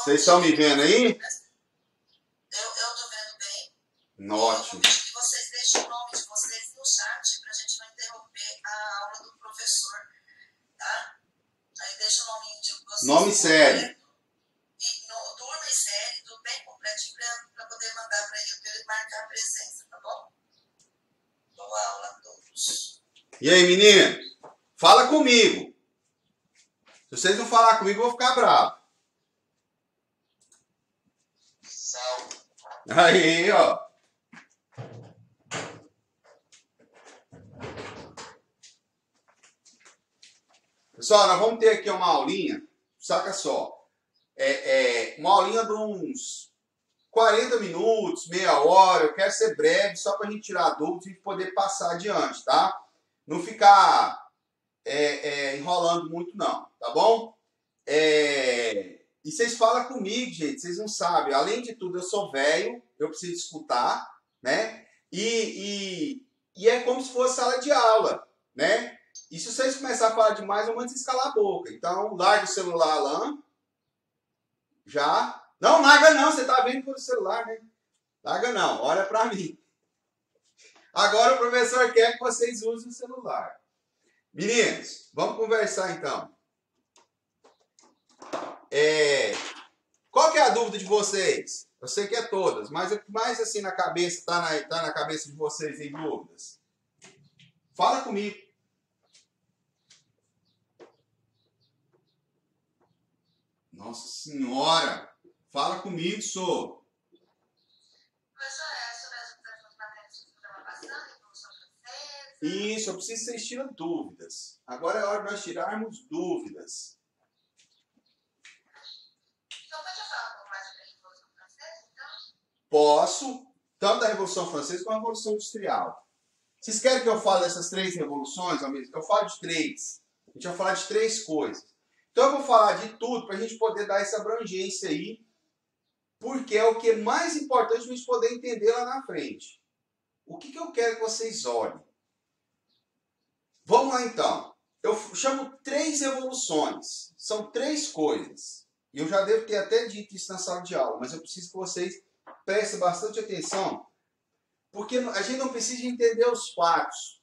Vocês estão me vendo aí? Eu tô vendo bem. Ótimo. Eu pedi que vocês deixem o nome de vocês no chat pra gente não interromper a aula do professor, tá? Aí deixa o nome de vocês. Nome sério. Turma e série, tudo bem completinho pra poder mandar pra ele marcar a presença, tá bom? Boa aula a todos. E aí, menino? Fala comigo. Se vocês não falar comigo, eu vou ficar bravo. Aí, ó. Pessoal, nós vamos ter aqui uma aulinha, saca só. Uma aulinha de uns 40 minutos, meia hora. Eu quero ser breve, só pra gente tirar dúvidas e poder passar adiante, tá? Não ficar enrolando muito, não, tá bom? E vocês falam comigo, gente, vocês não sabem. Além de tudo, eu sou velho, eu preciso escutar, né? E é como se fosse sala de aula, né? E se vocês começarem a falar demais, eu mando vocês calar a boca. Então, larga o celular lá. Já. Não, larga não, você tá vendo pelo celular, né? Larga não, olha pra mim. Agora o professor quer que vocês usem o celular. Meninos, vamos conversar então. Qual que é a dúvida de vocês? Eu sei que é todas, mas o que mais assim na cabeça, tá na cabeça de vocês em dúvidas? Fala comigo. Nossa senhora! Fala comigo, sou. Isso, eu preciso que vocês tirem dúvidas. Agora é hora de nós tirarmos dúvidas. Posso, tanto da Revolução Francesa como da Revolução Industrial. Vocês querem que eu fale dessas três revoluções ao mesmo tempo? Eu falo de três. A gente vai falar de três coisas. Então eu vou falar de tudo para a gente poder dar essa abrangência aí, porque é o que é mais importante para a gente poder entender lá na frente. O que eu quero que vocês olhem? Vamos lá então. Eu chamo três revoluções. São três coisas. E eu já devo ter até dito isso na sala de aula, mas eu preciso que vocês prestem bastante atenção, porque a gente não precisa entender os fatos.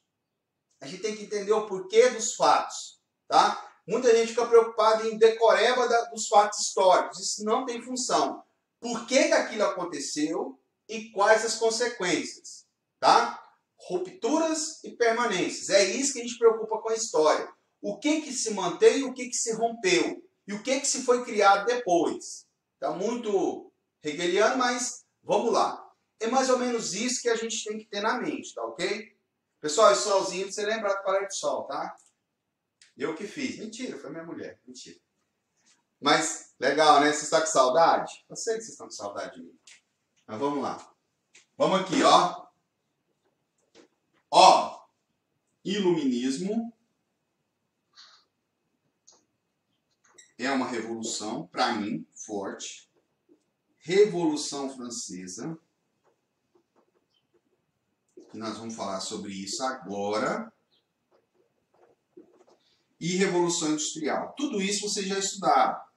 A gente tem que entender o porquê dos fatos, tá? Muita gente fica preocupada em decoreba dos fatos históricos. Isso não tem função. Por que aquilo aconteceu e quais as consequências, tá? Rupturas e permanências. É isso que a gente preocupa com a história. O que se mantém e o que se rompeu. E o que se foi criado depois. Tá muito hegeliano, mas vamos lá. É mais ou menos isso que a gente tem que ter na mente, tá ok? Pessoal, esse solzinho, você lembra do parar de sol, tá? Eu que fiz. Mentira, foi minha mulher. Mentira. Mas, legal, né? Vocês estão com saudade? Eu sei que vocês estão com saudade de mim. Mas vamos lá. Vamos aqui, ó. Ó. Iluminismo é uma revolução, para mim, forte. Revolução Francesa. Que nós vamos falar sobre isso agora. E Revolução Industrial. Tudo isso vocês já estudaram.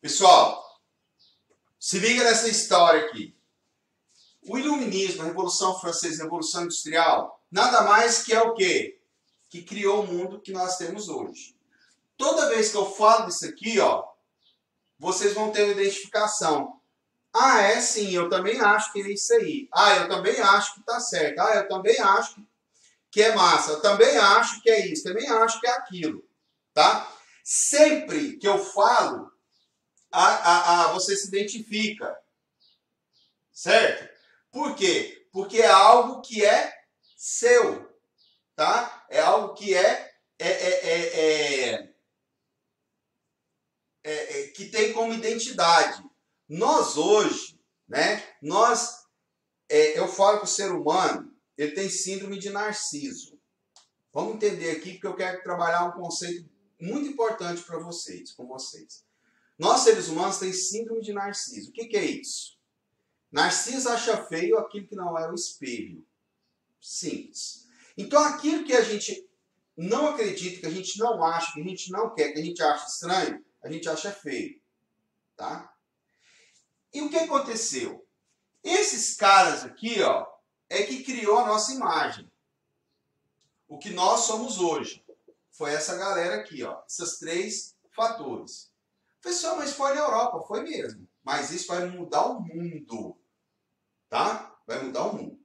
Pessoal, se liga nessa história aqui. O Iluminismo, a Revolução Francesa, a Revolução Industrial, nada mais que é o quê? Que criou o mundo que nós temos hoje. Toda vez que eu falo disso aqui, ó, vocês vão ter uma identificação. Ah, é sim, eu também acho que é isso aí. Ah, eu também acho que tá certo. Ah, eu também acho que é massa. Eu também acho que é isso. Também acho que é aquilo. Tá? Sempre que eu falo, você se identifica. Certo? Por quê? Porque é algo que é seu. Tá? É algo que que tem como identidade. Nós hoje, né? Nós eu falo que o ser humano ele tem síndrome de Narciso. Vamos entender aqui, porque eu quero trabalhar um conceito muito importante para vocês, com vocês. Nós, seres humanos, temos síndrome de Narciso. O que é isso? Narciso acha feio aquilo que não é o espelho. Simples. Então, aquilo que a gente não acredita, que a gente não acha, que a gente não quer, que a gente acha estranho, a gente acha feio. Tá? E o que aconteceu? Esses caras aqui, ó, é que criou a nossa imagem. O que nós somos hoje. Foi essa galera aqui, ó. Esses 3 fatores. Pessoal, mas foi na Europa, foi mesmo. Mas isso vai mudar o mundo. Tá? Vai mudar o mundo.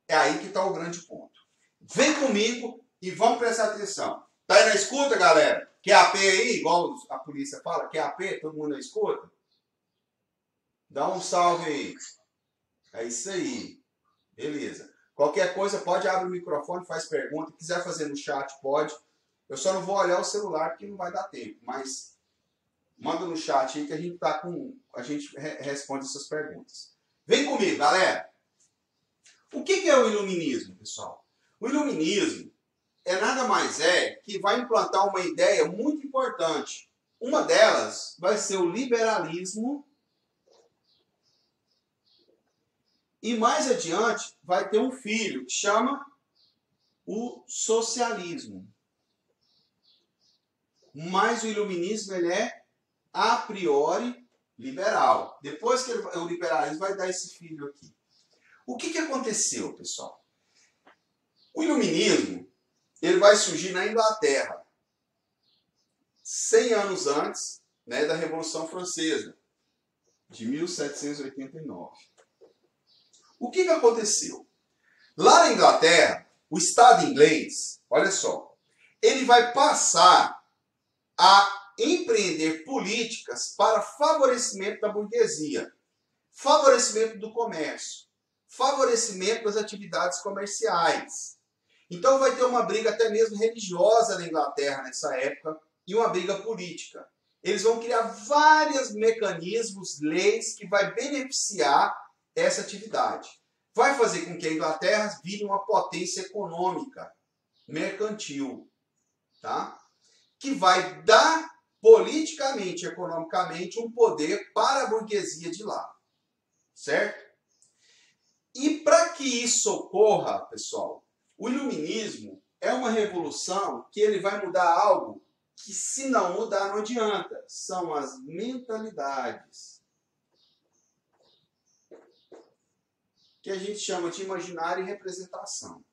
É aí que está o grande ponto. Vem comigo e vamos prestar atenção. Tá aí na escuta, galera? Quer AP aí? Igual a polícia fala, quer AP? Todo mundo na escuta? Dá um salve aí. É isso aí. Beleza. Qualquer coisa, pode abrir o microfone, faz pergunta. Se quiser fazer no chat, pode. Eu só não vou olhar o celular porque não vai dar tempo. Mas manda no chat aí que a gente tá com. A gente responde essas perguntas. Vem comigo, galera. O que é o iluminismo, pessoal? O iluminismo é nada mais que vai implantar uma ideia muito importante. Uma delas vai ser o liberalismo. E mais adiante vai ter um filho que chama o socialismo. Mas o iluminismo ele é a priori liberal. Depois que o liberalismo vai dar esse filho aqui. O que aconteceu, pessoal? O iluminismo ele vai surgir na Inglaterra, 100 anos antes, né, da Revolução Francesa, de 1789. O que aconteceu? Lá na Inglaterra, o Estado inglês, olha só, ele vai passar a empreender políticas para favorecimento da burguesia, favorecimento do comércio, favorecimento das atividades comerciais. Então vai ter uma briga até mesmo religiosa na Inglaterra nessa época e uma briga política. Eles vão criar vários mecanismos, leis que vai beneficiar essa atividade. Vai fazer com que a Inglaterra vire uma potência econômica, mercantil, tá? Que vai dar politicamente, economicamente, um poder para a burguesia de lá, certo? E para que isso ocorra, pessoal, o iluminismo é uma revolução que ele vai mudar algo que, se não mudar, não adianta. São as mentalidades. Que a gente chama de imaginário e representação.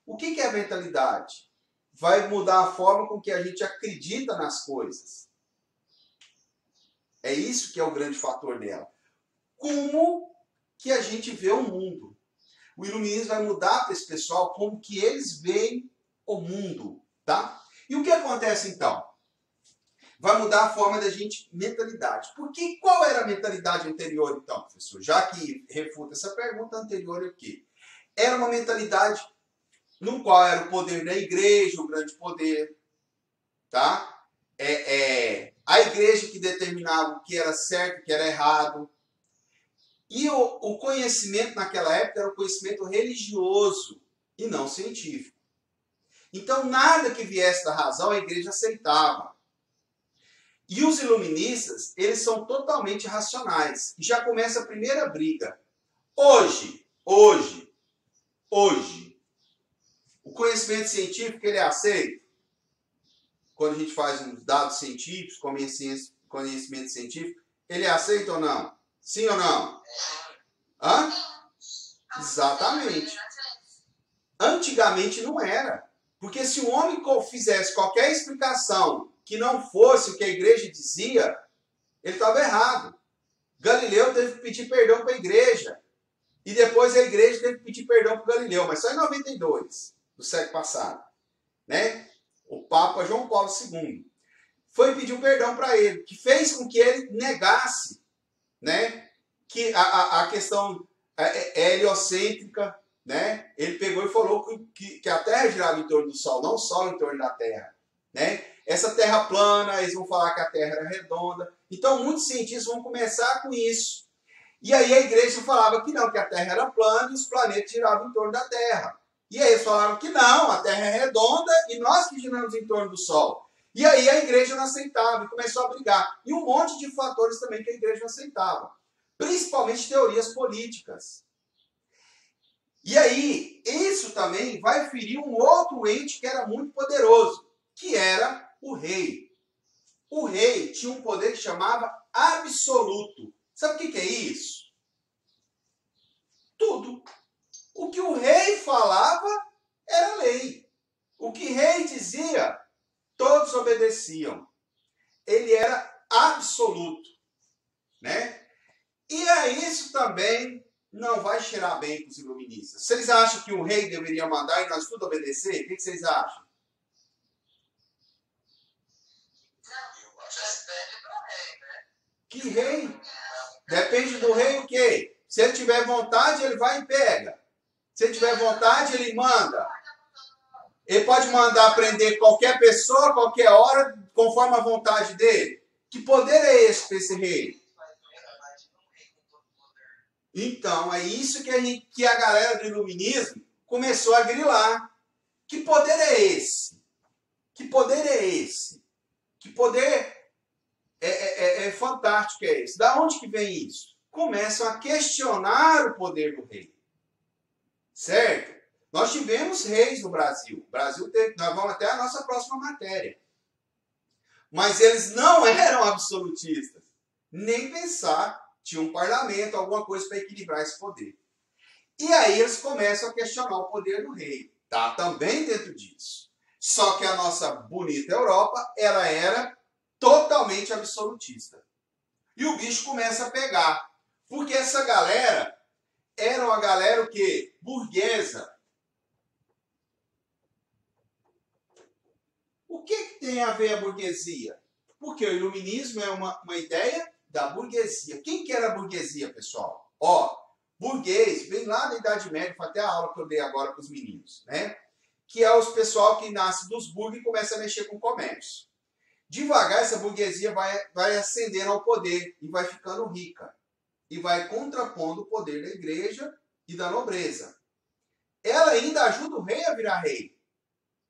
O que é a mentalidade? Vai mudar a forma com que a gente acredita nas coisas. É isso que é o grande fator dela. Como que a gente vê o mundo. O iluminismo vai mudar para esse pessoal como que eles veem o mundo, tá? E o que acontece então? Vai mudar a forma da gente, mentalidade. Porque qual era a mentalidade anterior então, professor? Já que refuta essa pergunta anterior aqui. Era uma mentalidade no qual era o poder da igreja, o grande poder, tá? A igreja que determinava o que era certo, o que era errado. E o conhecimento naquela época era o conhecimento religioso e não científico. Então, nada que viesse da razão a igreja aceitava. E os iluministas, eles são totalmente racionais. E já começa a primeira briga. Hoje, o conhecimento científico, ele é aceito? Quando a gente faz uns dados científicos, conhecimento científico, ele é aceito ou não? Sim ou não? Hã? Exatamente. Antigamente não era. Porque se o homem fizesse qualquer explicação que não fosse o que a igreja dizia, ele estava errado. Galileu teve que pedir perdão para a igreja. E depois a igreja teve que pedir perdão para o Galileu, mas só em 92, do século passado. Né? O Papa João Paulo II foi pedir um perdão para ele, que fez com que ele negasse, né, que a questão heliocêntrica, né, ele pegou e falou que a Terra girava em torno do Sol, não o Sol em torno da Terra. Né? Essa Terra plana, eles vão falar que a Terra era redonda. Então, muitos cientistas vão começar com isso. E aí a igreja falava que não, que a Terra era plana e os planetas giravam em torno da Terra. E aí eles falavam que não, a Terra é redonda e nós que giramos em torno do Sol. E aí a igreja não aceitava e começou a brigar. E um monte de fatores também que a igreja não aceitava. Principalmente teorias políticas. E aí, isso também vai ferir um outro ente que era muito poderoso, que era o rei. O rei tinha um poder que chamava absoluto. Sabe o que é isso? Tudo. O que o rei falava era lei. O que o rei dizia, todos obedeciam. Ele era absoluto, né? E isso também não vai cheirar bem para os iluministas. Vocês acham que o rei deveria mandar e nós tudo obedecer? O que vocês acham? Eu acho que depende do rei, né? Que rei? Depende do rei o quê? Se ele tiver vontade, ele vai e pega. Se ele tiver vontade, ele manda. Ele pode mandar prender qualquer pessoa, qualquer hora, conforme a vontade dele. Que poder é esse para esse rei? Então, é isso que a galera do iluminismo começou a grilar. Que poder é esse? Que poder é esse? Que poder fantástico é esse? Da onde que vem isso? Começam a questionar o poder do rei. Certo? Nós tivemos reis no Brasil. Nós vamos até a nossa próxima matéria. Mas eles não eram absolutistas. Nem pensar. Tinha um parlamento, alguma coisa para equilibrar esse poder. E aí eles começam a questionar o poder do rei. Está também dentro disso. Só que a nossa bonita Europa, ela era totalmente absolutista. E o bicho começa a pegar. Porque essa galera era uma galera o quê? Burguesa. O que tem a ver a burguesia? Porque o iluminismo é uma ideia da burguesia. Quem que era a burguesia, pessoal? Burguês, vem lá da Idade Média, foi até a aula que eu dei agora para os meninos, né? Que é os pessoal que nasce dos burgos e começa a mexer com o comércio. Devagar, essa burguesia vai ascendendo ao poder e vai ficando rica. E vai contrapondo o poder da igreja e da nobreza. Ela ainda ajuda o rei a virar rei,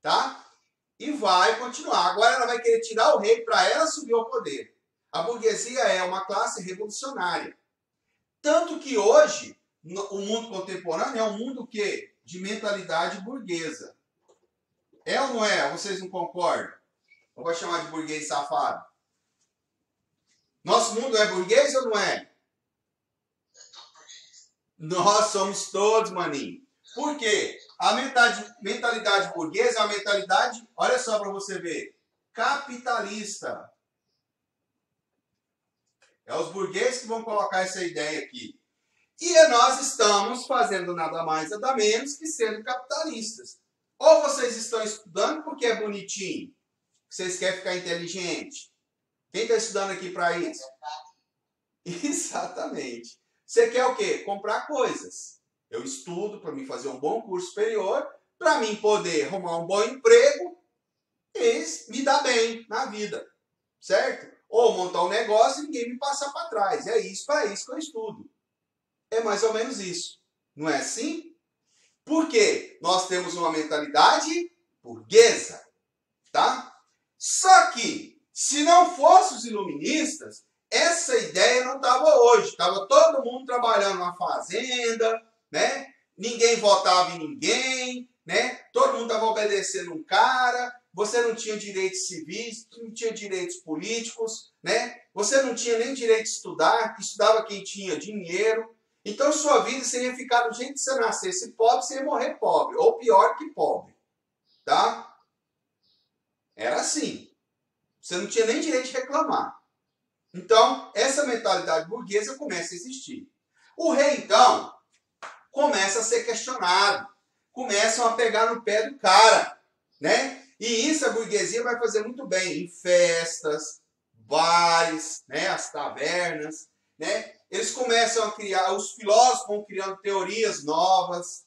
tá? E vai continuar. Agora ela vai querer tirar o rei para ela subir ao poder. A burguesia é uma classe revolucionária. Tanto que hoje, o mundo contemporâneo é um mundo que de mentalidade burguesa. É ou não é? Vocês não concordam? Eu vou chamar de burguês safado. Nosso mundo é burguês ou não é? Nós somos todos, maninho. Por quê? A mentalidade burguesa é uma mentalidade, olha só para você ver, capitalista. É os burgueses que vão colocar essa ideia aqui. E nós estamos fazendo nada mais, nada menos que sendo capitalistas. Ou vocês estão estudando porque é bonitinho, vocês querem ficar inteligente. Quem está estudando aqui para isso? Exatamente. Você quer o quê? Comprar coisas. Eu estudo para mim fazer um bom curso superior, para mim poder arrumar um bom emprego e me dar bem na vida. Certo? Ou montar um negócio e ninguém me passar para trás. É isso, para isso que eu estudo. É mais ou menos isso. Não é assim? Por quê? Nós temos uma mentalidade burguesa. Tá? Só que, se não fossem os iluministas, essa ideia não estava hoje. Estava todo mundo trabalhando na fazenda, né? Ninguém votava em ninguém, né? Todo mundo estava obedecendo um cara. Você não tinha direitos civis, não tinha direitos políticos, né? Você não tinha nem direito de estudar, que estudava quem tinha dinheiro. Então, sua vida seria ficar do jeito que você nascesse pobre, você ia morrer pobre, ou pior que pobre, tá? Era assim. Você não tinha nem direito de reclamar. Então, essa mentalidade burguesa começa a existir. O rei, então, começa a ser questionado. Começam a pegar no pé do cara, né? E isso a burguesia vai fazer muito bem em festas, bares, né? As tavernas, né? Eles começam a criar, os filósofos vão criando teorias novas.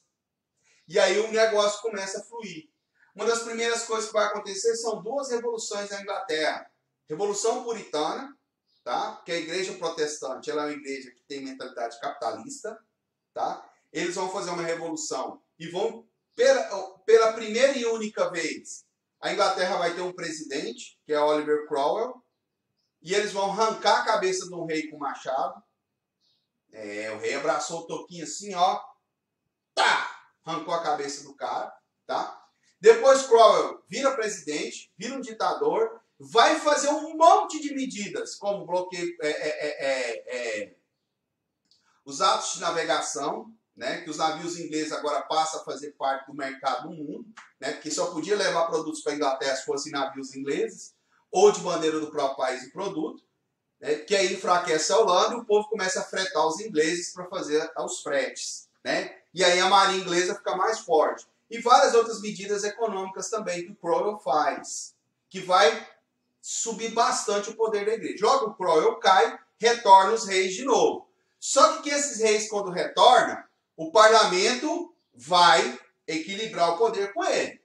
E aí o negócio começa a fluir. Uma das primeiras coisas que vai acontecer são duas revoluções na Inglaterra. Revolução Puritana, tá? Porque a igreja protestante, ela é uma igreja que tem mentalidade capitalista, tá? Eles vão fazer uma revolução e vão, pela primeira e única vez, a Inglaterra vai ter um presidente, que é Oliver Cromwell, e eles vão arrancar a cabeça do rei com machado. O rei abraçou o toquinho assim, ó. Tá! Arrancou a cabeça do cara, tá? Depois Cromwell vira presidente, vira um ditador, vai fazer um monte de medidas, como bloqueio, os atos de navegação, né, que os navios ingleses agora passam a fazer parte do mercado do mundo, né, porque só podia levar produtos para a Inglaterra se fossem navios ingleses, ou de bandeira do próprio país o produto, né, que aí enfraquece a Holanda e o povo começa a fretar os ingleses para fazer os fretes. Né, e aí a marinha inglesa fica mais forte. E várias outras medidas econômicas também que o Cromwell faz, que vai subir bastante o poder da igreja. Logo o Cromwell cai, retorna os reis de novo. Só que esses reis, quando retornam, o parlamento vai equilibrar o poder com ele.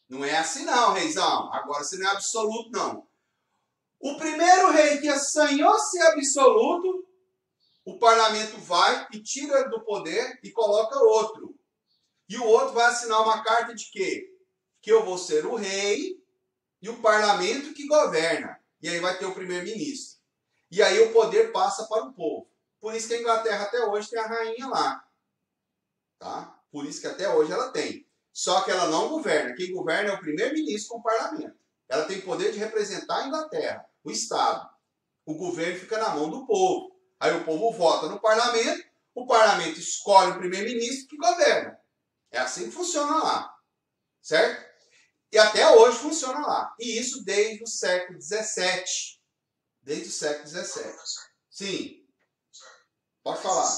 Não é assim não, reizão. Agora você não é absoluto, não. O primeiro rei que assanhou ser absoluto, o parlamento vai e tira do poder e coloca outro. E o outro vai assinar uma carta de quê? Que eu vou ser o rei e o parlamento que governa. E aí vai ter o primeiro-ministro. E aí o poder passa para o povo. Por isso que a Inglaterra até hoje tem a rainha lá. Tá? Por isso que até hoje ela tem. Só que ela não governa. Quem governa é o primeiro-ministro com o parlamento. Ela tem poder de representar a Inglaterra, o Estado. O governo fica na mão do povo. Aí o povo vota no parlamento, o parlamento escolhe o primeiro-ministro que governa. É assim que funciona lá. Certo? E até hoje funciona lá. E isso desde o século XVII. Desde o século XVII. Sim. Pode falar.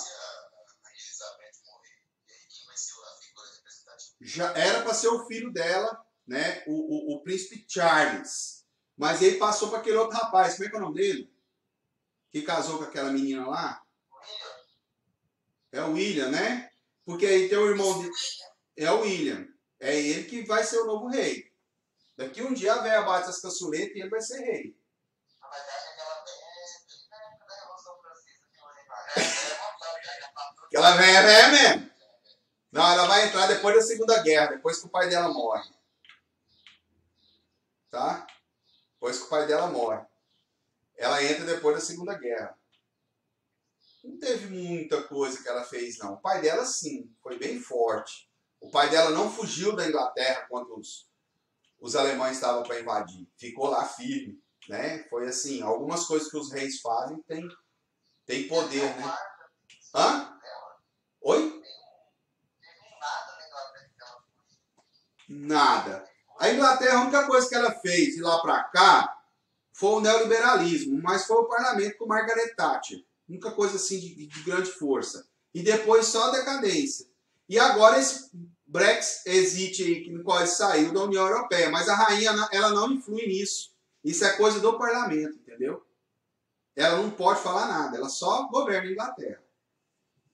Já era para ser o filho dela, né? O príncipe Charles. Mas ele passou para aquele outro rapaz. Como é que é o nome dele? Que casou com aquela menina lá? É o William, né? Porque aí tem o irmão dele. É o William. É ele que vai ser o novo rei. Daqui um dia a véia bate as caçuletas e ele vai ser rei. Aquela véia é véia mesmo. Não, ela vai entrar depois da Segunda Guerra, depois que o pai dela morre. Tá? Depois que o pai dela morre. Ela entra depois da Segunda Guerra. Não teve muita coisa que ela fez, não. O pai dela, sim, foi bem forte. O pai dela não fugiu da Inglaterra quando os alemães estavam para invadir. Ficou lá firme, né? Foi assim, algumas coisas que os reis fazem tem poder, né? Hã? Oi? Nada. A Inglaterra, a única coisa que ela fez de lá para cá foi o neoliberalismo, mas foi o parlamento com Margaret Thatcher. Única coisa assim de grande força. E depois só a decadência. E agora esse Brexit aí, no qual ele saiu da União Europeia. Mas a rainha, ela não influi nisso. Isso é coisa do parlamento, entendeu? Ela não pode falar nada, ela só governa a Inglaterra.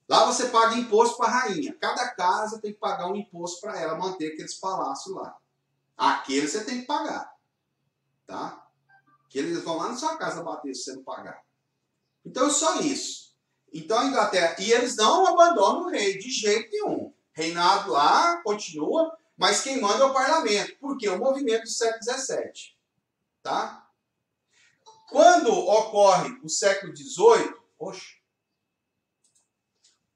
Lá você paga imposto para a rainha. Cada casa tem que pagar um imposto para ela manter aqueles palácios lá. Aquele você tem que pagar. Tá? Que eles vão lá na sua casa bater se você não pagar. Então é só isso. Então a Inglaterra... E eles não abandonam o rei de jeito nenhum. Reinado lá continua, mas quem manda é o parlamento. Por quê? O movimento do século XVII. Tá? Quando ocorre o século XVIII...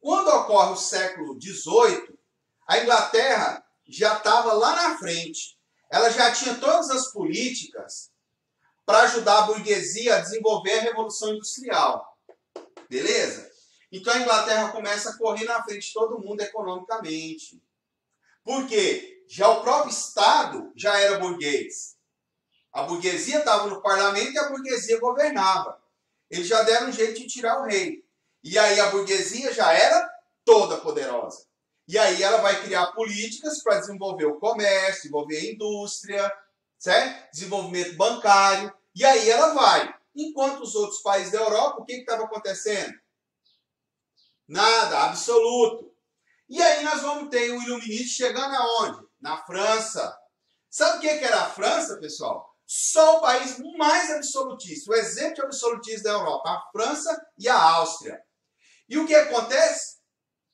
Quando ocorre o século XVIII, a Inglaterra já estava lá na frente. Ela já tinha todas as políticas para ajudar a burguesia a desenvolver a Revolução Industrial. Beleza? Então a Inglaterra começa a correr na frente de todo mundo economicamente. Por quê? Já o próprio Estado já era burguês. A burguesia estava no parlamento e a burguesia governava. Eles já deram um jeito de tirar o rei. E aí a burguesia já era toda poderosa. E aí ela vai criar políticas para desenvolver o comércio, desenvolver a indústria, certo? Desenvolvimento bancário. E aí ela vai. Enquanto os outros países da Europa, o que estava acontecendo? Nada, absoluto. E aí nós vamos ter o iluminismo chegando aonde? Na França. Sabe o que era a França, pessoal? só o país mais absolutista, o exemplo de absolutismo da Europa, a França e a Áustria. E o que acontece?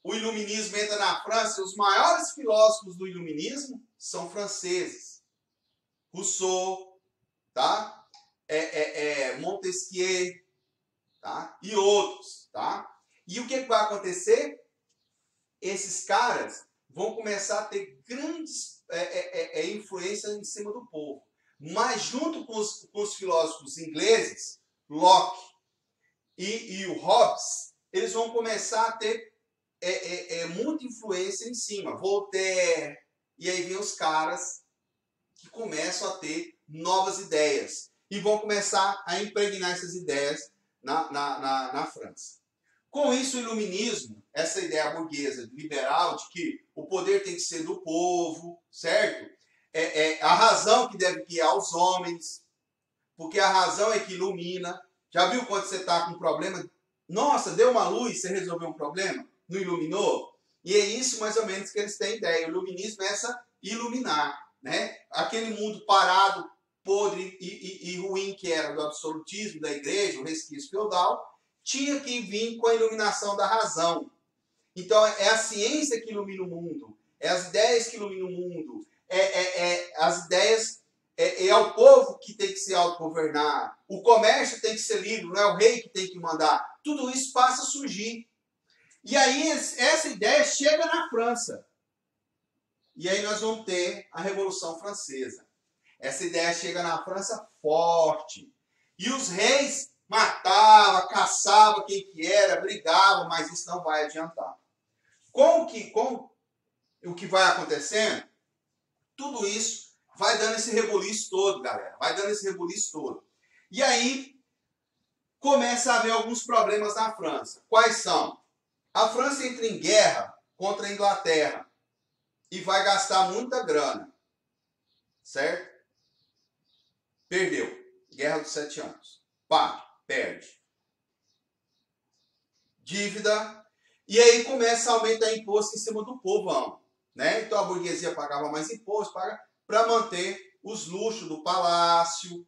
O iluminismo entra na França, os maiores filósofos do iluminismo são franceses. Rousseau, tá? Montesquieu, tá? E outros, tá? E o que vai acontecer? Esses caras vão começar a ter grandes influências em cima do povo. Mas junto com os filósofos ingleses, Locke e o Hobbes, eles vão começar a ter muita influência em cima. Voltaire, e aí vem os caras que começam a ter novas ideias e vão começar a impregnar essas ideias na França. Com isso, o iluminismo, essa ideia burguesa, liberal, de que o poder tem que ser do povo, certo? A razão que deve guiar os homens, porque a razão é que ilumina. Já viu quando você está com um problema? Nossa, deu uma luz, você resolveu um problema? Não iluminou? E é isso mais ou menos que eles têm ideia. O iluminismo é essa iluminar, né? Aquele mundo parado, podre e ruim que era do absolutismo da igreja, o resquício feudal, tinha que vir com a iluminação da razão. Então é a ciência que ilumina o mundo, é as ideias que iluminam o mundo, as ideias, é o povo que tem que se autogovernar, o comércio tem que ser livre, não é o rei que tem que mandar. Tudo isso passa a surgir. E aí essa ideia chega na França. E aí nós vamos ter a Revolução Francesa. Essa ideia chega na França forte. E os reis matavam, caçavam quem que era, brigavam, mas isso não vai adiantar. Com o que vai acontecendo, tudo isso vai dando esse rebuliço todo, galera. Vai dando esse rebuliço todo. E aí começa a haver alguns problemas na França. Quais são? A França entra em guerra contra a Inglaterra e vai gastar muita grana. Certo? Perdeu. Guerra dos 7 anos. Pá, perde. Dívida. E aí começa a aumentar imposto em cima do povão. Né? Então a burguesia pagava mais imposto para manter os luxos do palácio,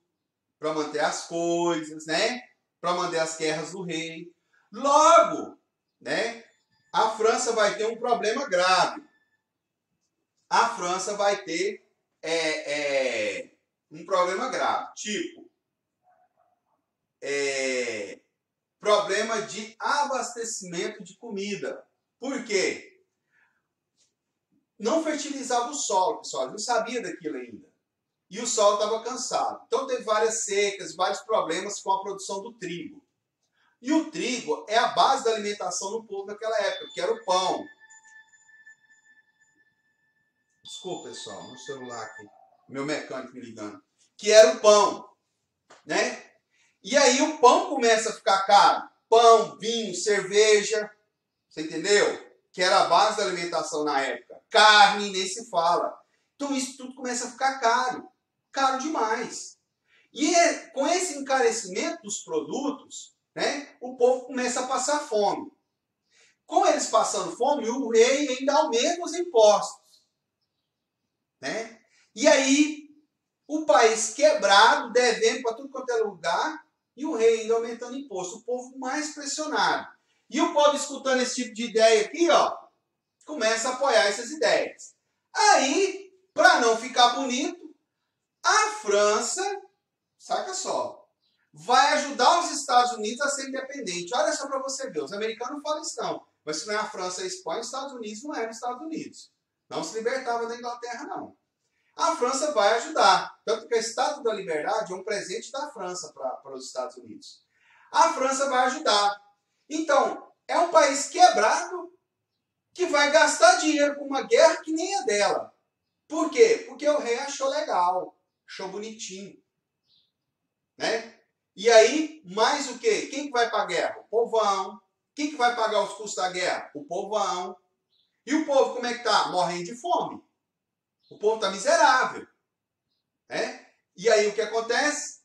para manter as coisas, né? Para manter as guerras do rei. Logo, né? A França vai ter um problema grave. A França vai ter um problema grave, tipo problema de abastecimento de comida. Por quê? Não fertilizava o solo, pessoal, não sabia daquilo ainda. E o solo estava cansado. Então teve várias secas, vários problemas com a produção do trigo. E o trigo é a base da alimentação do povo naquela época, que era o pão. Desculpa, pessoal, meu celular aqui, meu mecânico me ligando. Que era o pão, né? E aí o pão começa a ficar caro. Pão, vinho, cerveja, você entendeu? Que era a base da alimentação na época. Carne, nem se fala. Então isso tudo começa a ficar caro. Caro demais. E com esse encarecimento dos produtos, né, o povo começa a passar fome. Com eles passando fome, o rei ainda aumenta os impostos. Né? E aí, o país quebrado, devendo para tudo quanto é lugar, e o rei ainda aumentando imposto. O povo mais pressionado. E o povo escutando esse tipo de ideia aqui, ó, começa a apoiar essas ideias. Aí, para não ficar bonito, a França, saca só, vai ajudar os Estados Unidos a ser independente. Olha só para você ver, os americanos não falam isso não. Mas se não é a França e a Espanha, os Estados Unidos não eram os Estados Unidos. Não se libertava da Inglaterra, não. A França vai ajudar. Tanto que a Estátua da Liberdade é um presente da França para os Estados Unidos. A França vai ajudar. Então, é um país quebrado que vai gastar dinheiro com uma guerra que nem é dela. Por quê? Porque o rei achou legal, achou bonitinho. Né? E aí, mais o quê? Quem que vai para a guerra? O povão. Quem que vai pagar os custos da guerra? O povão. E o povo como é que está? Morrendo de fome. O povo está miserável. Né? E aí o que acontece?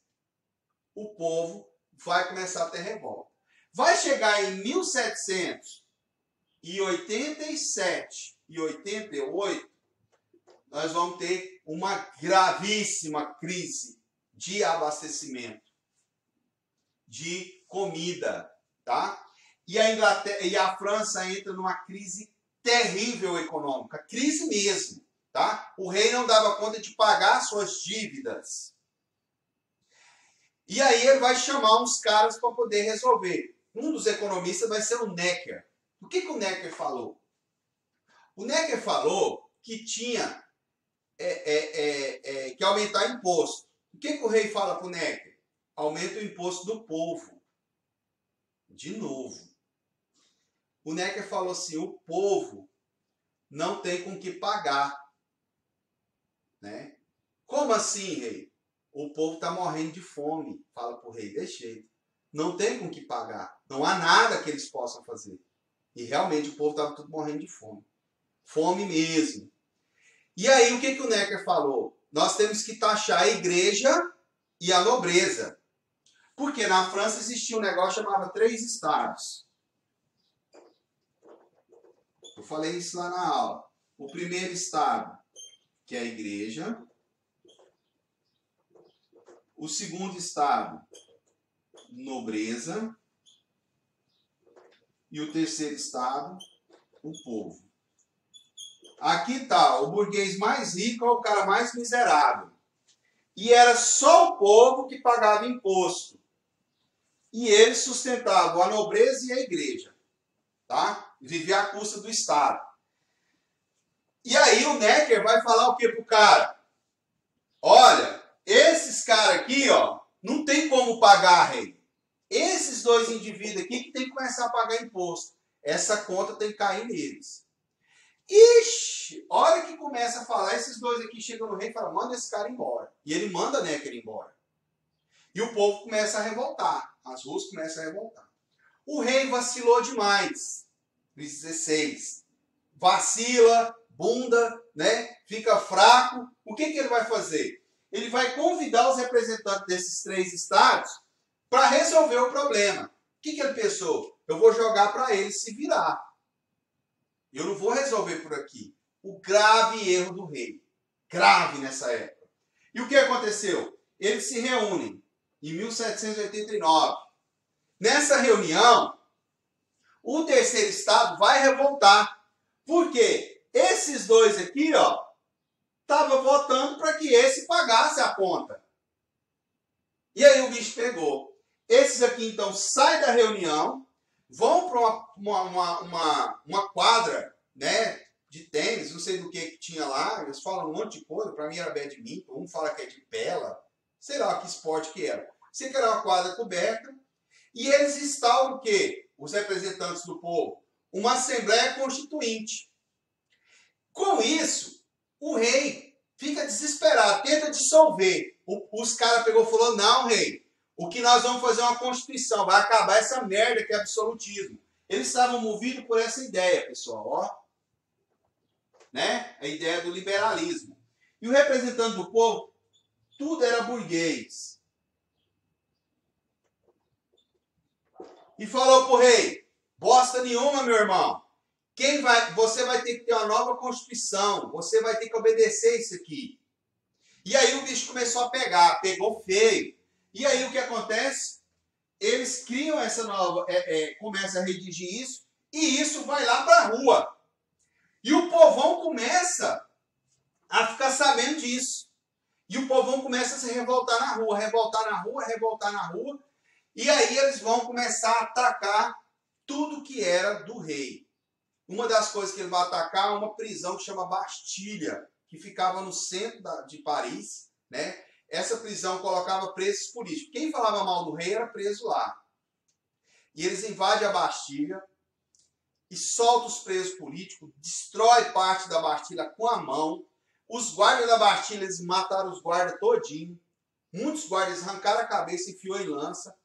O povo vai começar a ter revolta. Vai chegar em 1787 e 88, nós vamos ter uma gravíssima crise de abastecimento, de comida, tá? E a Inglaterra e a França entra numa crise terrível econômica, crise mesmo, tá? O rei não dava conta de pagar suas dívidas. E aí ele vai chamar uns caras para poder resolver. Um dos economistas vai ser o Necker. O que o Necker falou? O Necker falou que tinha que aumentar imposto. O que o rei fala para o Necker? Aumenta o imposto do povo. De novo. O Necker falou assim, o povo não tem com que pagar. Né? Como assim, rei? O povo está morrendo de fome. Fala para o rei, desse jeito. Não tem com que pagar. Não há nada que eles possam fazer. E realmente o povo estava tudo morrendo de fome. Fome mesmo. E aí o que o Necker falou? Nós temos que taxar a igreja e a nobreza. Porque na França existia um negócio chamado 3 estados. Eu falei isso lá na aula. O primeiro estado, que é a igreja. O segundo estado, nobreza. E o terceiro estado, o povo. Aqui está, o burguês mais rico é o cara mais miserável. E era só o povo que pagava imposto. E eles sustentavam a nobreza e a igreja. Tá? Vivia à custa do Estado. E aí o Necker vai falar o que pro cara? Olha, esses caras aqui, ó, não tem como pagar, rei. Esses dois indivíduos aqui que tem que começar a pagar imposto. Essa conta tem que cair neles. Ixi, olha que começa a falar, esses dois aqui chegam no rei e falam, manda esse cara embora. E ele manda Necker embora. E o povo começa a revoltar. As ruas começam a revoltar. O rei vacilou demais. Luís XVI. Vacila, bunda, né? Fica fraco. O que ele vai fazer? Ele vai convidar os representantes desses 3 estados para resolver o problema. O que ele pensou? Eu vou jogar para eles se virar. Eu não vou resolver por aqui. O grave erro do rei. Grave nessa época. E o que aconteceu? Eles se reúnem em 1789. Nessa reunião, o terceiro estado vai revoltar. Por quê? Esses dois aqui, ó, estavam votando para que esse pagasse a conta. E aí o bicho pegou. Esses aqui, então, saem da reunião, vão para uma quadra, né, de tênis, não sei do que tinha lá, eles falam um monte de coisa, para mim era badminton, um fala que é de pela, sei lá que esporte que era. Sei que era uma quadra coberta, e eles instauram o quê? Os representantes do povo? Uma Assembleia Constituinte. Com isso, o rei fica desesperado, tenta dissolver. Os caras pegou e falou, não, rei, o que nós vamos fazer é uma Constituição, vai acabar essa merda que é absolutismo. Eles estavam movidos por essa ideia, pessoal, ó. Né? A ideia do liberalismo. E o representante do povo, tudo era burguês. E falou pro rei, bosta nenhuma, meu irmão. Você vai ter que ter uma nova Constituição. Você vai ter que obedecer isso aqui. E aí o bicho começou a pegar. Pegou feio. E aí o que acontece? Eles criam essa nova... começam a redigir isso. E isso vai lá para a rua. E o povão começa a ficar sabendo disso. E o povão começa a se revoltar na rua. Revoltar na rua, revoltar na rua. E aí eles vão começar a atacar tudo que era do rei. Uma das coisas que ele vai atacar é uma prisão que chama Bastilha, que ficava no centro de Paris, né? Essa prisão colocava presos políticos. Quem falava mal do rei era preso lá. E eles invadem a Bastilha e soltam os presos políticos, destrói parte da Bastilha com a mão. Os guardas da Bastilha, eles mataram os guardas todinho. Muitos guardas arrancaram a cabeça, enfiou em lança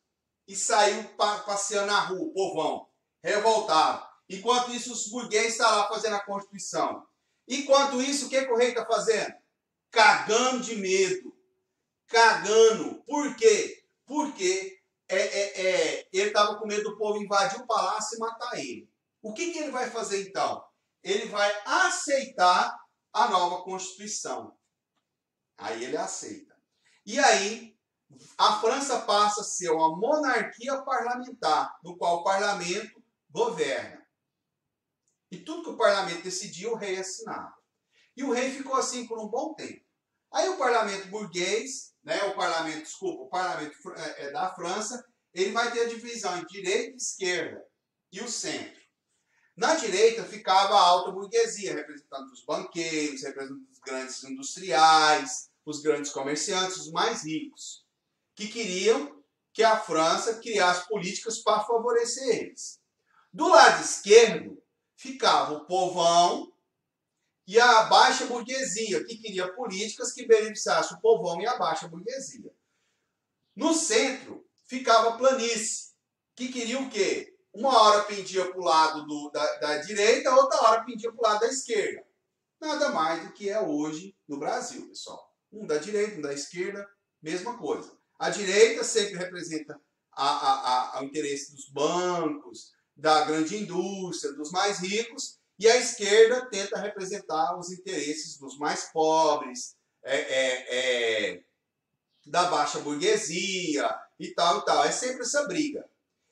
e saiu passeando na rua, o povão, revoltado. Enquanto isso, os burgueses estão lá fazendo a Constituição. Enquanto isso, o que o rei está fazendo? Cagando de medo. Cagando. Por quê? Porque ele estava com medo do povo invadir o palácio e matar ele. O que ele vai fazer então? Ele vai aceitar a nova Constituição. Aí ele aceita. E aí a França passa a ser uma monarquia parlamentar, no qual o parlamento governa. E tudo que o parlamento decidiu, o rei assinava. E o rei ficou assim por um bom tempo. Aí o parlamento burguês, né, o parlamento da França, ele vai ter a divisão em direita e esquerda e o centro. Na direita ficava a alta burguesia, representando os banqueiros, representando os grandes industriais, os grandes comerciantes, os mais ricos, que queriam que a França criasse políticas para favorecer eles. Do lado esquerdo ficava o povão e a baixa burguesia, que queria políticas que beneficiassem o povão e a baixa burguesia. No centro ficava a planície, que queria o quê? Uma hora pendia para o lado da direita, outra hora pendia para o lado da esquerda. Nada mais do que é hoje no Brasil, pessoal. Um da direita, um da esquerda, mesma coisa. A direita sempre representa o interesse dos bancos, da grande indústria, dos mais ricos, e a esquerda tenta representar os interesses dos mais pobres, da baixa burguesia e tal e tal. É sempre essa briga.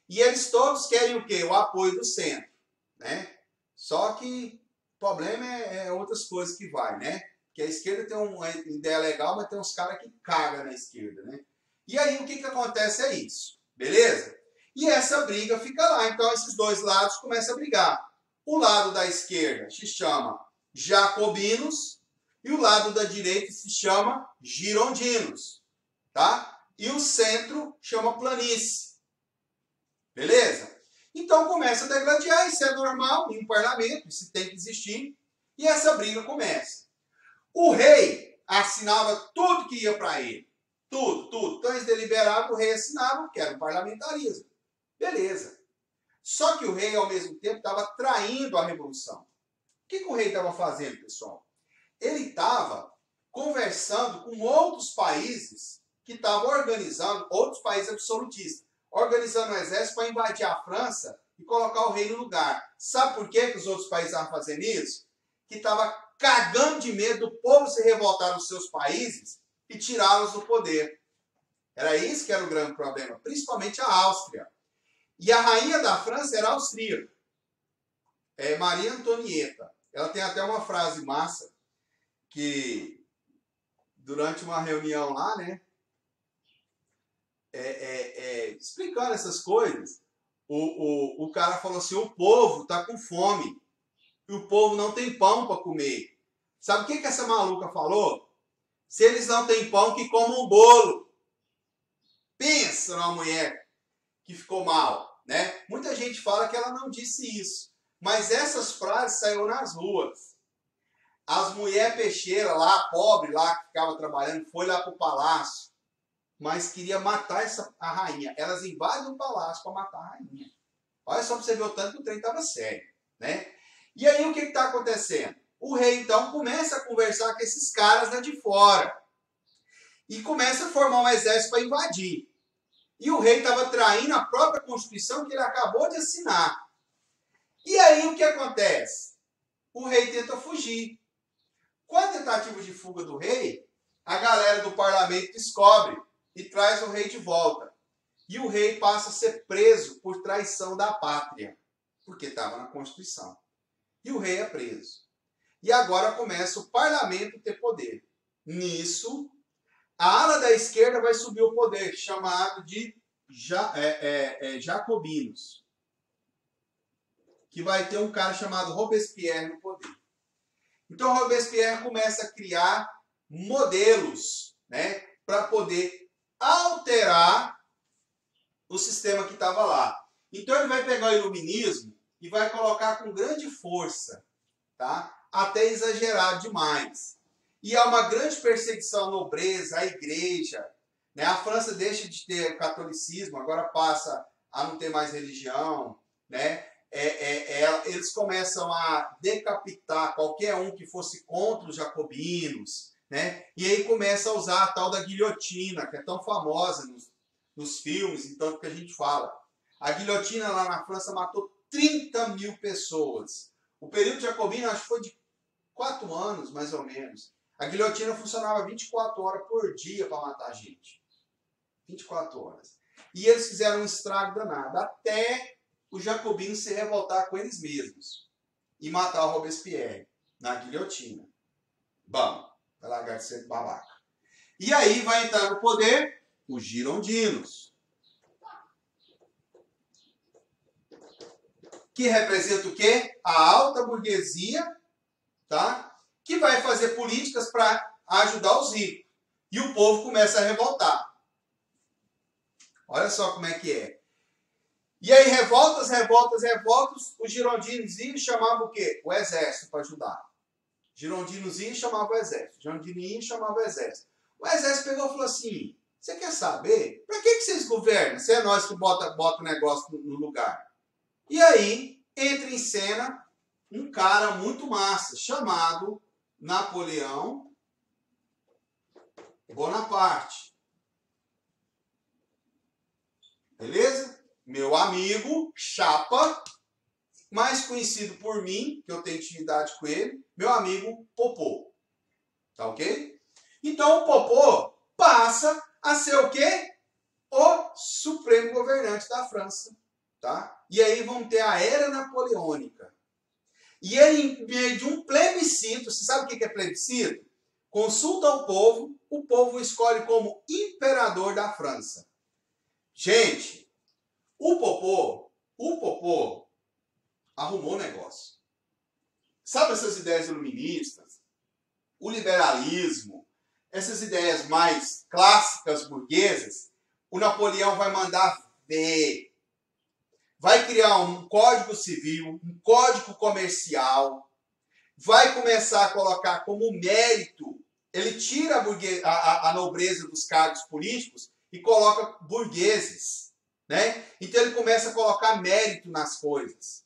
E eles todos querem o quê? O apoio do centro, né? Só que o problema é outras coisas que vai, né? Porque a esquerda tem uma ideia legal, mas tem uns caras que cagam na esquerda, né? E aí o que acontece é isso, beleza? E essa briga fica lá. Então esses dois lados começam a brigar. O lado da esquerda se chama jacobinos e o lado da direita se chama girondinos, tá? E o centro chama planície. Beleza? Então começa a degladiar, isso é normal em um parlamento, isso tem que existir, e essa briga começa. O rei assinava tudo que ia para ele. Tudo. Então eles deliberavam, o rei assinava, que era o parlamentarismo. Beleza. Só que o rei, ao mesmo tempo, estava traindo a revolução. O que o rei estava fazendo, pessoal? Ele estava conversando com outros países que estavam organizando, outros países absolutistas, organizando um exército para invadir a França e colocar o rei no lugar. Sabe por que os outros países estavam fazendo isso? Que estava cagando de medo do povo se revoltar nos seus países e tirá-los do poder. Era isso que era o grande problema, principalmente a Áustria. E a rainha da França era austríaca, Maria Antonieta. Ela tem até uma frase massa, que durante uma reunião lá, né, explicando essas coisas, o cara falou assim, o povo está com fome, e o povo não tem pão para comer. Sabe o que essa maluca falou? Se eles não têm pão, que comam um bolo. Pensa numa mulher que ficou mal, né? Muita gente fala que ela não disse isso, mas essas frases saíram nas ruas. As mulheres peixeiras lá, pobre lá, que ficava trabalhando, foi lá para o palácio, mas queria matar a rainha. Elas invadem o palácio para matar a rainha. Olha só para você ver o tanto que o trem estava sério, né? E aí o que está acontecendo? O rei, então, começa a conversar com esses caras lá de fora. E começa a formar um exército para invadir. E o rei estava traindo a própria Constituição que ele acabou de assinar. E aí o que acontece? O rei tenta fugir. Com a tentativa de fuga do rei, a galera do parlamento descobre e traz o rei de volta. E o rei passa a ser preso por traição da pátria, porque estava na Constituição. E o rei é preso. E agora começa o parlamento a ter poder. Nisso, a ala da esquerda vai subir o poder, chamado de jacobinos. Que vai ter um cara chamado Robespierre no poder. Então Robespierre começa a criar modelos, né, para poder alterar o sistema que estava lá. Então ele vai pegar o iluminismo e vai colocar com grande força, tá? Até exagerar demais. E há uma grande perseguição à nobreza, à igreja. Né? A França deixa de ter catolicismo, agora passa a não ter mais religião. Né? Eles começam a decapitar qualquer um que fosse contra os jacobinos. Né? E aí começa a usar a tal da guilhotina, que é tão famosa nos filmes, então que a gente fala. A guilhotina lá na França matou 30 mil pessoas. O período jacobino acho que foi de 4 anos, mais ou menos. A guilhotina funcionava 24 horas por dia para matar gente. 24 horas. E eles fizeram um estrago danado, até os jacobinos se revoltar com eles mesmos e matar o Robespierre na guilhotina. Bom, vai largar de ser babaca. E aí vai entrar no poder os girondinos, que representa o quê? A alta burguesia, tá? Que vai fazer políticas para ajudar os ricos. E o povo começa a revoltar. Olha só como é que é. E aí, revoltas, os girondinos iam e chamavam o quê? O exército para ajudar. Girondinos iam e chamavam o exército. Girondinos iam e chamavam o exército. O exército pegou e falou assim, você quer saber? Para que vocês governam? Se é nós que bota o negócio no lugar. E aí, entra em cena um cara muito massa, chamado Napoleão Bonaparte. Beleza? Meu amigo, chapa, mais conhecido por mim, que eu tenho intimidade com ele, meu amigo Popô. Tá ok? Então o Popô passa a ser o quê? O supremo governante da França. Tá? E aí vamos ter a Era Napoleônica. E aí, em meio de um plebiscito, você sabe o que é plebiscito? Consulta ao povo, o povo escolhe como imperador da França. Gente, o Popô arrumou o negócio. Sabe essas ideias iluministas? O liberalismo, essas ideias mais clássicas burguesas, o Napoleão vai mandar ver. Vai criar um código civil, um código comercial, vai começar a colocar como mérito, ele tira a nobreza dos cargos políticos e coloca burgueses. Né? Então ele começa a colocar mérito nas coisas.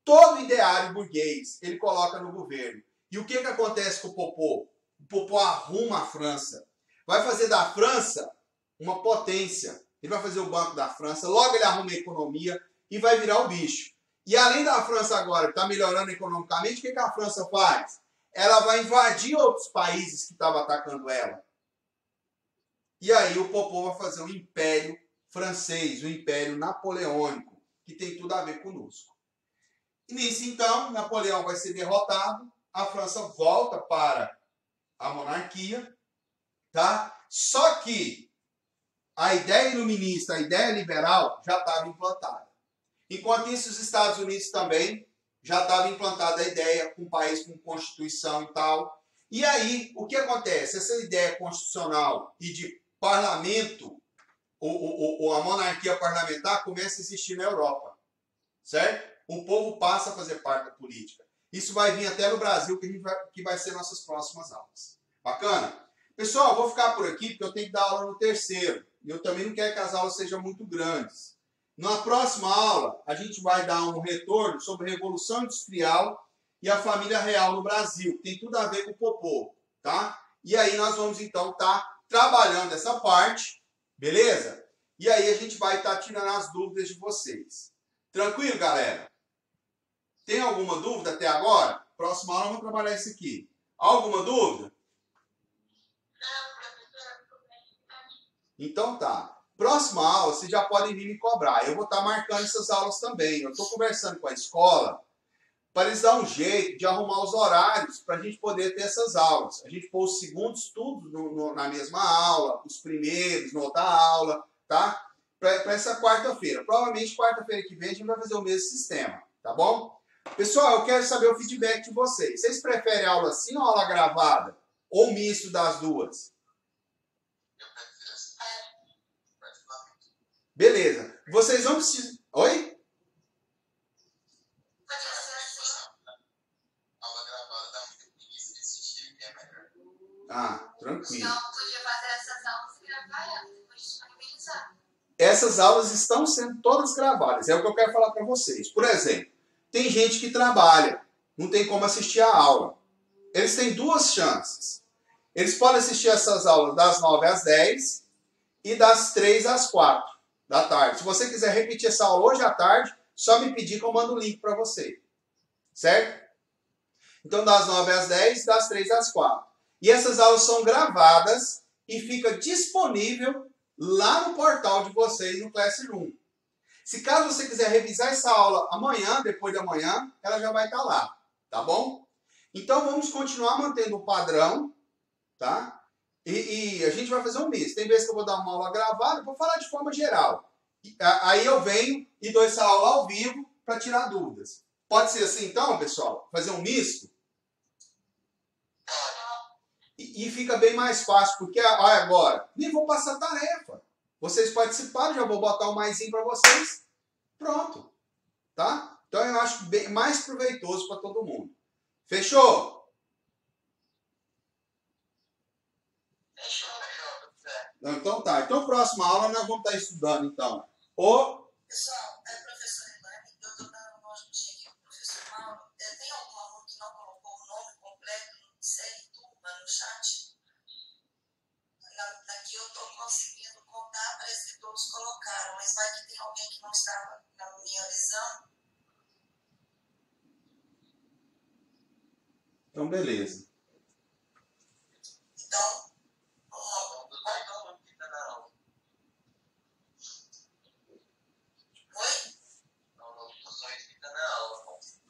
Todo ideário burguês ele coloca no governo. E o que acontece com o Popô? O Popô arruma a França. Vai fazer da França uma potência. Ele vai fazer o Banco da França, logo ele arruma a economia e vai virar o bicho. E além da França agora, que está melhorando economicamente, o que a França faz? Ela vai invadir outros países que estavam atacando ela. E aí o Popô vai fazer um império francês, o Império Napoleônico, que tem tudo a ver conosco. E nisso, então, Napoleão vai ser derrotado, a França volta para a monarquia, tá? Só que a ideia iluminista, a ideia liberal já estava implantada. Enquanto isso, os Estados Unidos também já estava implantada a ideia com um país com constituição e tal. E aí, o que acontece? Essa ideia constitucional e de parlamento, a monarquia parlamentar começa a existir na Europa, certo? O povo passa a fazer parte da política. Isso vai vir até no Brasil, que vai ser nossas próximas aulas. Bacana? Pessoal, eu vou ficar por aqui, porque eu tenho que dar aula no terceiro. E eu também não quero que as aulas sejam muito grandes. Na próxima aula, a gente vai dar um retorno sobre a Revolução Industrial e a família real no Brasil, que tem tudo a ver com o Popô, tá? E aí nós vamos, então, estar trabalhando essa parte, beleza? E aí a gente vai estar tirando as dúvidas de vocês. Tranquilo, galera? Tem alguma dúvida até agora? Próxima aula vamos trabalhar isso aqui. Alguma dúvida? Então tá. Próxima aula, vocês já podem vir me cobrar. Eu vou estar marcando essas aulas também. Eu estou conversando com a escola para eles dar um jeito de arrumar os horários para a gente poder ter essas aulas. A gente pôr os segundos tudo na mesma aula, os primeiros na outra aula, tá? Para essa quarta-feira. Provavelmente quarta-feira que vem a gente vai fazer o mesmo sistema, tá bom? Pessoal, eu quero saber o feedback de vocês. Vocês preferem aula assim ou aula gravada? Ou misto das duas? Beleza. Vocês não precisam... Oi? Ah, tranquilo. Então, podia fazer essas aulas e gravar elas, depois disponibilizar. Essas aulas estão sendo todas gravadas. É o que eu quero falar para vocês. Por exemplo, tem gente que trabalha, não tem como assistir a aula. Eles têm duas chances. Eles podem assistir essas aulas das 9 às 10 e das 3 às 4 da tarde. Se você quiser repetir essa aula hoje à tarde, só me pedir que eu mando o link para você. Certo? Então, das 9 às 10 e das 3 às 4. E essas aulas são gravadas e fica disponível lá no portal de vocês no Classroom. Se caso você quiser revisar essa aula amanhã, depois da manhã, ela já vai estar lá, tá bom? Então vamos continuar mantendo o padrão, tá? E a gente vai fazer um misto. Tem vezes que eu vou dar uma aula gravada, vou falar de forma geral. Aí eu venho e dou essa aula ao vivo para tirar dúvidas. Pode ser assim então, pessoal? Fazer um misto? E fica bem mais fácil, porque agora, nem vou passar tarefa. Vocês participaram, já vou botar o maisinho para vocês. Pronto. Tá? Então eu acho bem mais proveitoso para todo mundo. Fechou? Fechou. Então tá. Então próxima aula nós vamos estar estudando então. Pessoal, professora Elaine, eu estou dando uma ajudinha aqui para o professor Mauro. Tem algum aluno que não colocou o nome completo, série turma no chat? Daqui eu estou conseguindo contar, parece que todos colocaram, mas vai que tem alguém que não estava na minha visão. Então beleza. Então, oi?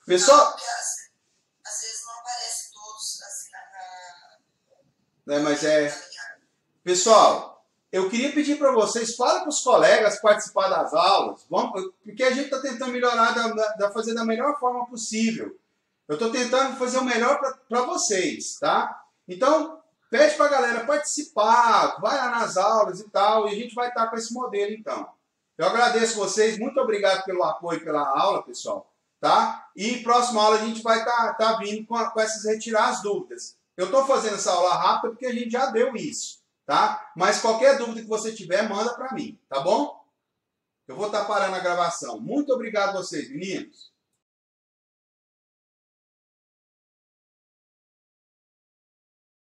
Pessoal, Às vezes não aparece todos assim Pessoal, eu queria pedir para vocês, fala para os colegas participar das aulas, porque a gente está tentando melhorar, fazer da melhor forma possível. Eu estou tentando fazer o melhor para vocês, tá? Então, pede para a galera participar, vai lá nas aulas e tal, e a gente vai estar com esse modelo então. Eu agradeço vocês, muito obrigado pelo apoio, pela aula, pessoal, tá? E próxima aula a gente vai estar vindo com essas retirar as dúvidas. Eu estou fazendo essa aula rápida porque a gente já deu isso, tá? Mas qualquer dúvida que você tiver, manda para mim, tá bom? Eu vou estar parando a gravação. Muito obrigado a vocês, meninos.